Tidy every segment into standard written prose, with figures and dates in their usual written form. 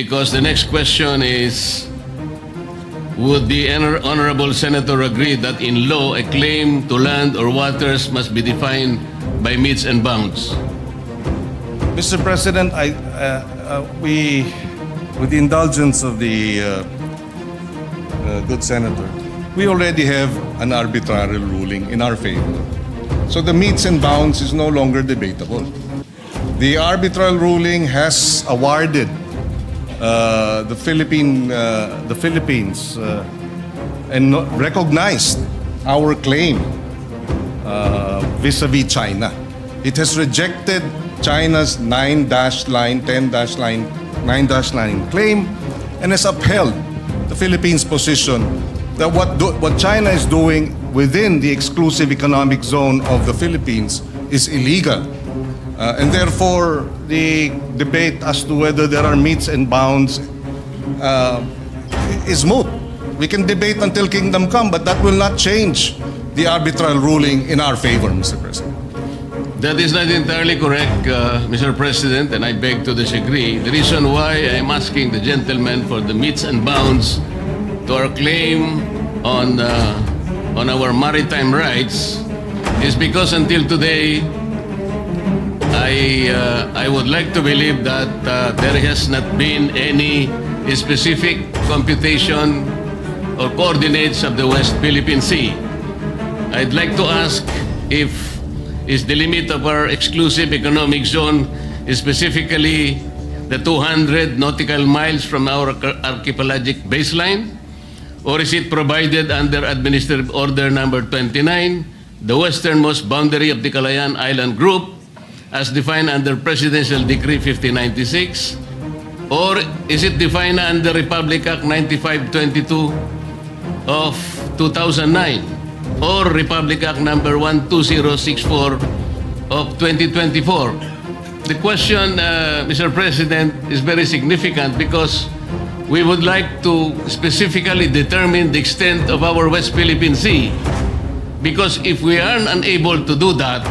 Because the next question is, would the Honorable Senator agree that in law, a claim to land or waters must be defined by metes and bounds? Mr. President, we, with the indulgence of the good senator, we already have an arbitral ruling in our favor. So the metes and bounds is no longer debatable. The arbitral ruling has awarded the Philippines and recognized our claim vis-a-vis China. It has rejected China's 9-line, 10-line, 9-line claim and has upheld the Philippines' position that what China is doing within the exclusive economic zone of the Philippines is illegal. And therefore, the debate as to whether there are metes and bounds is moot. We can debate until kingdom come, but that will not change the arbitral ruling in our favor, Mr. President. That is not entirely correct, Mr. President, and I beg to disagree. The reason why I'm asking the gentleman for the metes and bounds to our claim on our maritime rights is because until today, I would like to believe that there has not been any specific computation or coordinates of the West Philippine Sea. I'd like to ask if is the limit of our exclusive economic zone is specifically the 200 nautical miles from our archipelagic baseline, or is it provided under Administrative Order Number 29, the westernmost boundary of the Calayan Island Group, as defined under Presidential Decree 5096, or is it defined under Republic Act 9522 of 2009, or Republic Act number 12064 of 2024? The question, Mr. President, is very significant because we would like to specifically determine the extent of our West Philippine Sea. Because if we are unable to do that,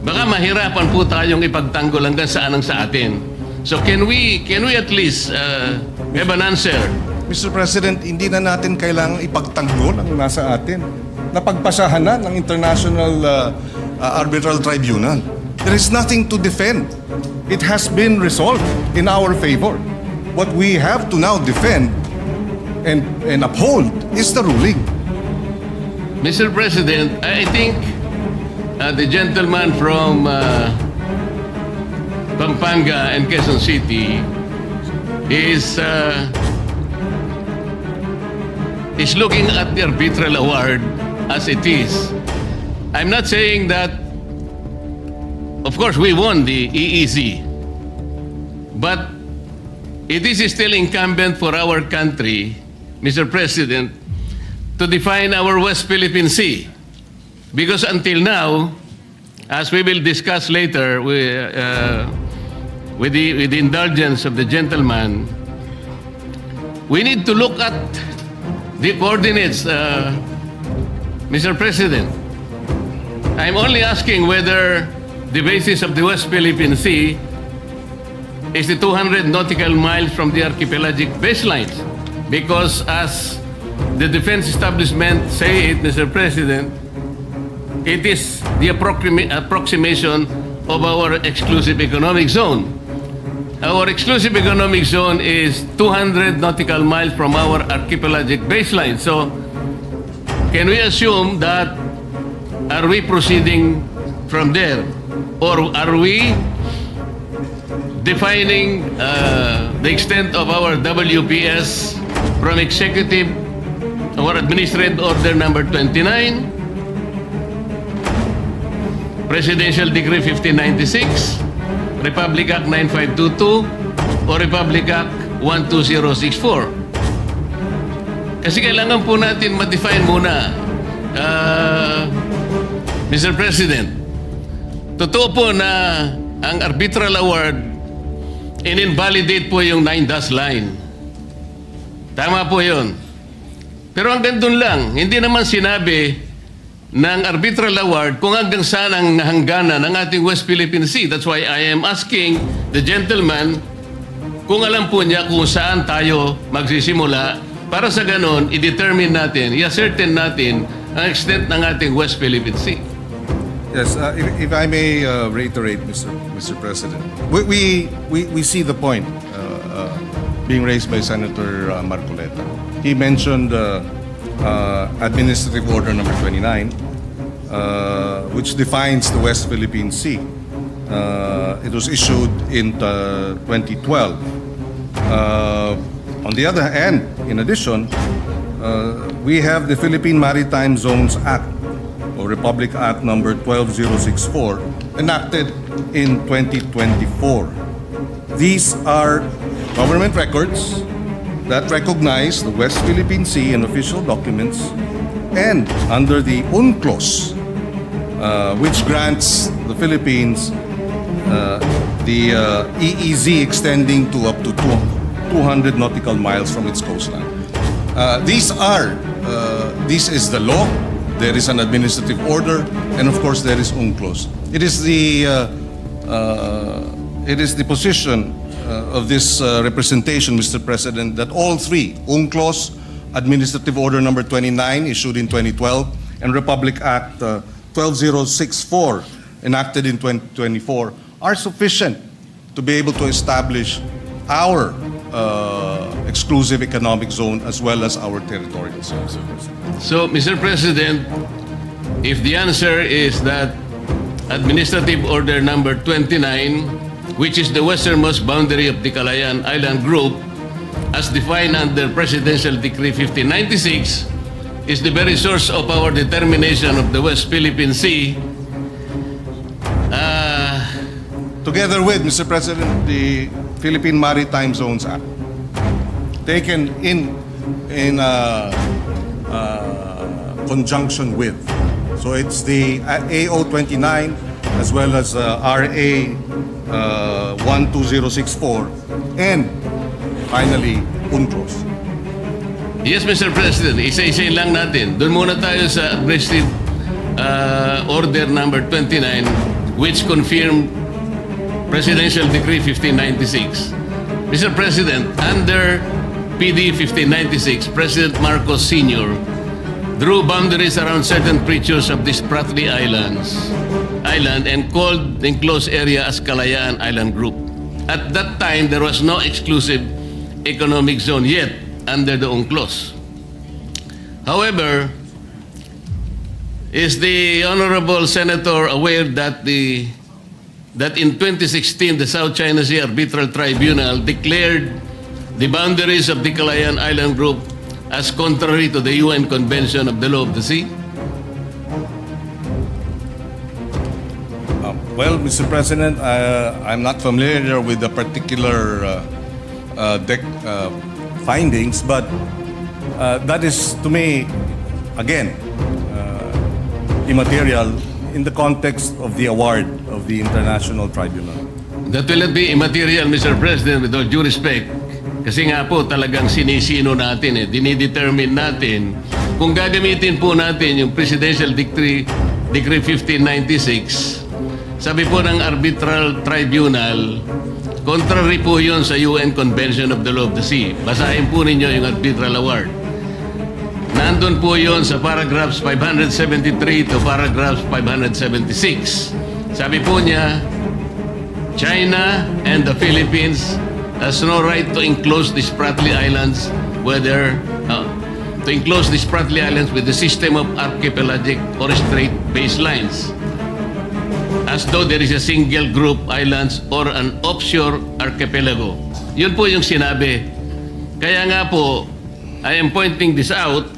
baka mahirapan po tayong ipagtanggol hanggang saan ang sa atin. So can we at least have an answer? Mr. President, hindi na natin kailangang ipagtanggol ang nasa atin. Napagpasahan na ng International Arbitral Tribunal. There is nothing to defend. It has been resolved in our favor. What we have to now defend and uphold is the ruling. Mr. President, I think the gentleman from Pampanga and Quezon City is looking at the arbitral award as it is. I'm not saying that, of course, we won the EEZ, but it is still incumbent for our country, Mr. President, to define our West Philippine Sea. Because until now, as we will discuss later with the indulgence of the gentleman, we need to look at the coordinates, Mr. President. I'm only asking whether the basis of the West Philippine Sea is the 200 nautical miles from the archipelagic baselines. Because as the defense establishment say it, Mr. President, it is the approximation of our exclusive economic zone. Our exclusive economic zone is 200 nautical miles from our archipelagic baseline. So, can we assume that, are we proceeding from there? Or are we defining the extent of our WPS from Executive or Administrative Order Number 29, Presidential Decree 5096, Republic Act 9522, o Republic Act 12064? Kasi kailangan po natin ma-define muna, Mr. President. Totoo po na ang arbitral award in-invalidate po yung 9-line. Tama po yun. Pero hanggang doon lang, hindi naman sinabi ng arbitral award kung hanggang saan ang hangganan ng ating West Philippine Sea. That's why I am asking the gentleman kung alam po niya kung saan tayo magsisimula, para sa ganon, i-determine natin, i-ascertain natin ang extent ng ating West Philippine Sea. Yes, if I may reiterate, Mr. President, we see the point being raised by Senator Marcoleta. He mentioned Administrative Order Number 29, which defines the West Philippine Sea. It was issued in 2012. On the other hand, in addition, we have the Philippine Maritime Zones Act, or Republic Act number 12064, enacted in 2024. These are government records that recognize the West Philippine Sea in official documents, and under the UNCLOS, which grants the Philippines the EEZ extending to up to 200 nautical miles from its coastline. This is the law. There is an administrative order, and of course there is UNCLOS. It is the position of this representation, Mr. President, that all three, UNCLOS, Administrative Order Number 29, issued in 2012, and Republic Act 12064, enacted in 2024, are sufficient to be able to establish our exclusive economic zone as well as our territorial zone. So, Mr. President, if the answer is that Administrative Order Number 29, which is the westernmost boundary of the Kalayaan Island Group, as defined under Presidential Decree 1596, is the very source of our determination of the West Philippine Sea, Together with, Mr. President, the Philippine Maritime Zones Act, taken in conjunction with. So it's the AO 29 as well as RA 12064, and finally UNCLOS. Yes, Mr. President, isa-isayin lang natin. Doon muna tayo sa Administrative Order Number 29, which confirmed Presidential Decree 1596. Mr. President, under PD 1596, President Marcos Sr. drew boundaries around certain features of the Spratly Island and called the enclosed area as Kalayaan Island Group. At that time, there was no exclusive economic zone yet under the UNCLOS. However, is the Honorable Senator aware that in 2016, the South China Sea Arbitral Tribunal declared the boundaries of the Kalayaan Island Group as contrary to the UN Convention of the Law of the Sea? Well, Mr. President, I'm not familiar with the particular findings, but that is, to me, again, immaterial in the context of the award of the International Tribunal. That will not be immaterial, Mr. President, with all due respect. Kasi nga po talagang sinisino natin, dinidetermine natin kung gagamitin po natin yung Presidential Decree 1596. Sabi po ng Arbitral Tribunal, contrary po yun sa UN Convention of the Law of the Sea. Basahin po ninyo yung Arbitral Award. Nandun po yun sa paragraphs 573 to paragraphs 576. Sabi po niya, China and the Philippines has no right to enclose the Spratly Islands with the system of archipelagic or strait baselines, as though there is a single group islands or an offshore archipelago. Yun po yung sinabi. Kaya nga po, I am pointing this out,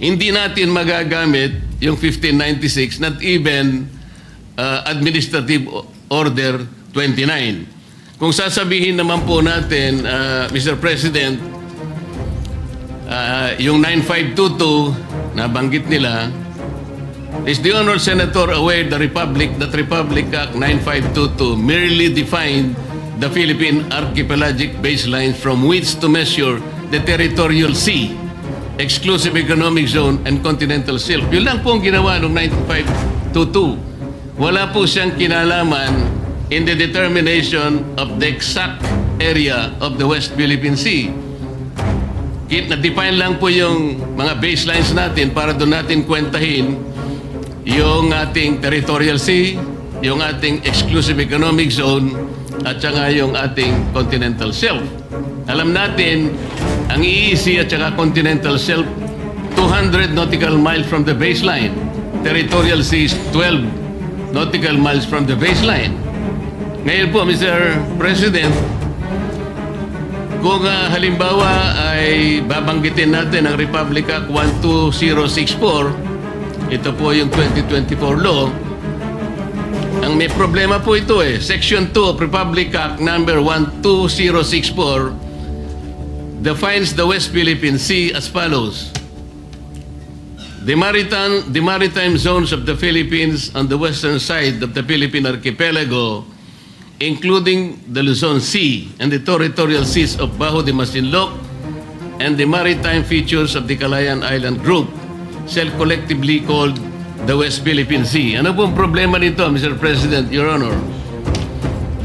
hindi natin magagamit yung 1596, not even Administrative Order 29. Kung sasabihin naman po natin, Mr. President, yung 9522 na banggit nila, is the Honorable Senator aware that Republic Act 9522 merely defined the Philippine archipelagic baselines from which to measure the territorial sea, exclusive economic zone, and continental shelf. Yun lang po ang ginawa noong 9522. Wala po siyang kinalaman in the determination of the exact area of the West Philippine Sea. Na-define lang po yung mga baselines natin para doon natin kwentahin yung ating territorial sea, yung ating exclusive economic zone, at saka yung ating continental shelf. Alam natin, ang EEZ at saka continental shelf, 200 nautical miles from the baseline. Territorial sea is 12 nautical miles from the baseline. Ngayon po, Mr. President, kung halimbawa ay babanggitin natin ang Republic Act 12064, ito po yung 2024 law, ang may problema po ito Section 2 of Republic Act number 12064 defines the West Philippine Sea as follows. The maritime zones of the Philippines on the western side of the Philippine archipelago, including the Luzon Sea and the territorial seas of Bajo de Masinloc and the maritime features of the Calayan Island Group, shall collectively called the West Philippine Sea. Ano pong problema nito, Mr. President, Your Honor?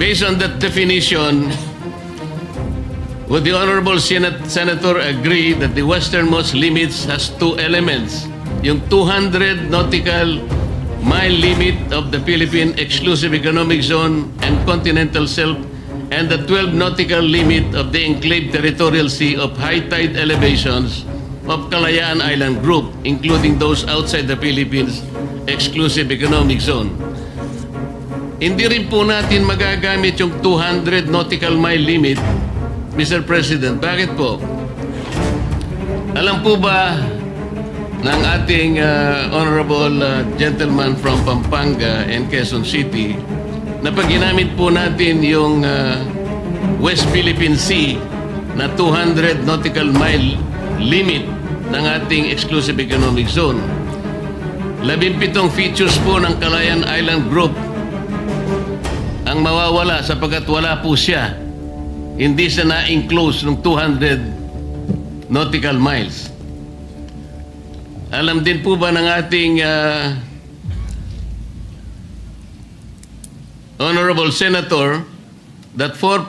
Based on that definition, would the Honorable Senator agree that the westernmost limits has two elements? Yung 200 nautical mile limit of the Philippine Exclusive Economic Zone and Continental Shelf, and the 12 nautical limit of the enclave territorial sea of high tide elevations of Calayan Island Group, including those outside the Philippines Exclusive Economic Zone. Hindi rin po natin magagamit yung 200 nautical mile limit, Mr. President. Bakit po? Alam po ba ng ating honorable gentleman from Pampanga and Quezon City na pag ginamit po natin yung West Philippine Sea na 200 nautical mile limit ng ating exclusive economic zone, 17 features po ng Calayan Island Group ang mawawala sapagkat wala po siya. Hindi siya na-enclose ng 200 nautical miles. Alam din po ba ng ating honorable senator that four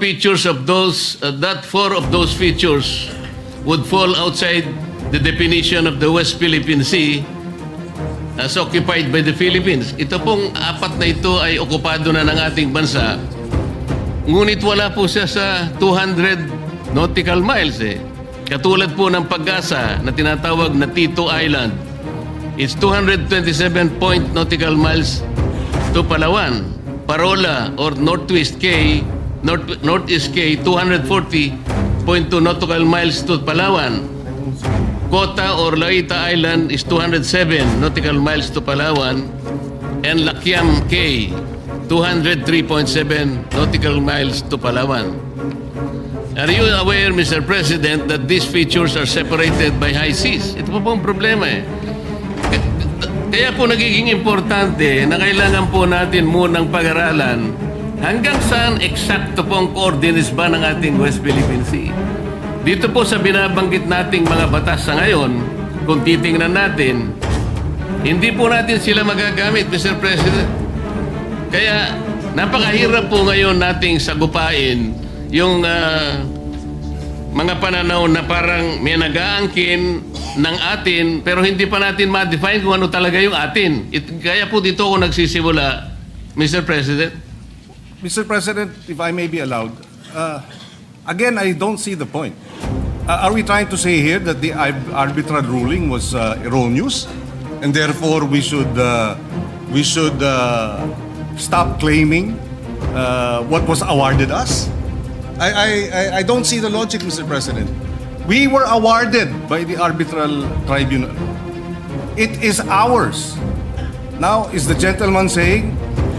of those features would fall outside the definition of the West Philippine Sea as occupied by the Philippines? Ito pong apat na ito ay okupado na ng ating bansa, ngunit wala po siya sa 200 nautical miles Katulad po ng Pag-asa na tinatawag na Tito Island. It's 227 nautical miles to Palawan. Parola or Northeast K, 240.2 nautical miles to Palawan. Kota or Laita Island is 207 nautical miles to Palawan. And Lakiam K, 203.7 nautical miles to Palawan. Are you aware, Mr. President, that these features are separated by high seas? Ito po pong problema Kaya po nagiging importante na kailangan po natin munang pag-aralan hanggang saan eksakto pong coordinates ba ng ating West Philippine Sea. Dito po sa binabanggit nating mga batas sa ngayon, kung titingnan natin, hindi po natin sila magagamit, Mr. President. Kaya napakahirap po ngayon nating sagupain yung mga pananaw na parang may nag-aangkin ng atin pero hindi pa natin ma-define kung ano talaga yung atin. Kaya po dito ako nagsisimula, Mr. President. Mr. President, if I may be allowed, again, I don't see the point. Are we trying to say here that the arbitral ruling was erroneous and therefore we should stop claiming what was awarded us? I don't see the logic, Mr. President. We were awarded by the arbitral tribunal. It is ours. Now, is the gentleman saying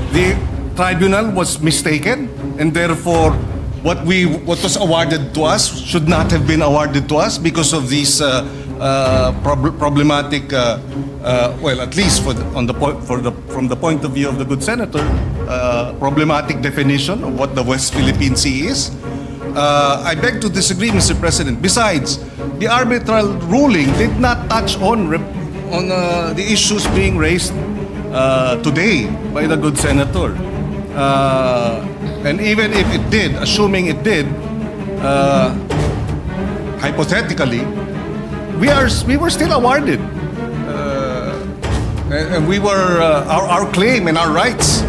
the tribunal was mistaken and therefore what was awarded to us should not have been awarded to us because of these problematic, well, at least from the point of view of the good senator, problematic definition of what the West Philippine Sea is? I beg to disagree, Mr. President. Besides, the arbitral ruling did not touch on the issues being raised today by the good senator. And even if it did, assuming it did, hypothetically, we were still awarded. And we were, our claim and our rights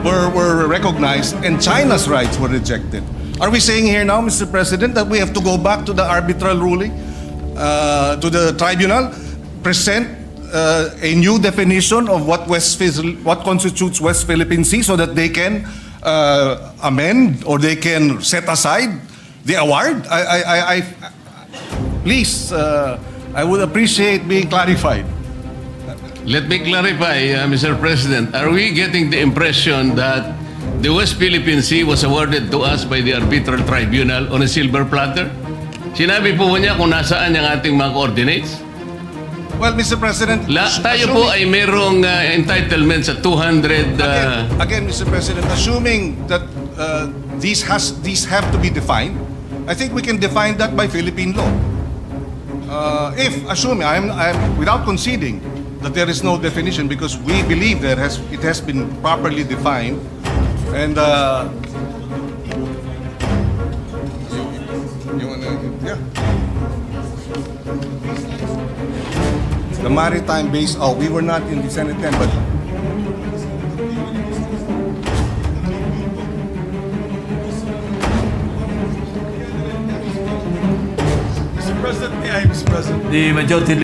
were recognized, and China's rights were rejected. Are we saying here now, Mr. President, that we have to go back to the arbitral ruling, to the tribunal, present a new definition of what constitutes West Philippine Sea, so that they can amend or they can set aside the award? Please, I would appreciate being clarified. Let me clarify, Mr. President. Are we getting the impression that the West Philippine Sea was awarded to us by the Arbitral Tribunal on a silver platter? Sinabi po niya kung nasaan yung ating mga coordinates? Well, Mr. President, Tayo po ay merong entitlement sa 200... again, Mr. President, assuming that these have to be defined, I think we can define that by Philippine law. Assuming, I'm without conceding that there is no definition, because we believe it has been properly defined, and the maritime base. Oh, we were not in the Senate then, but The majority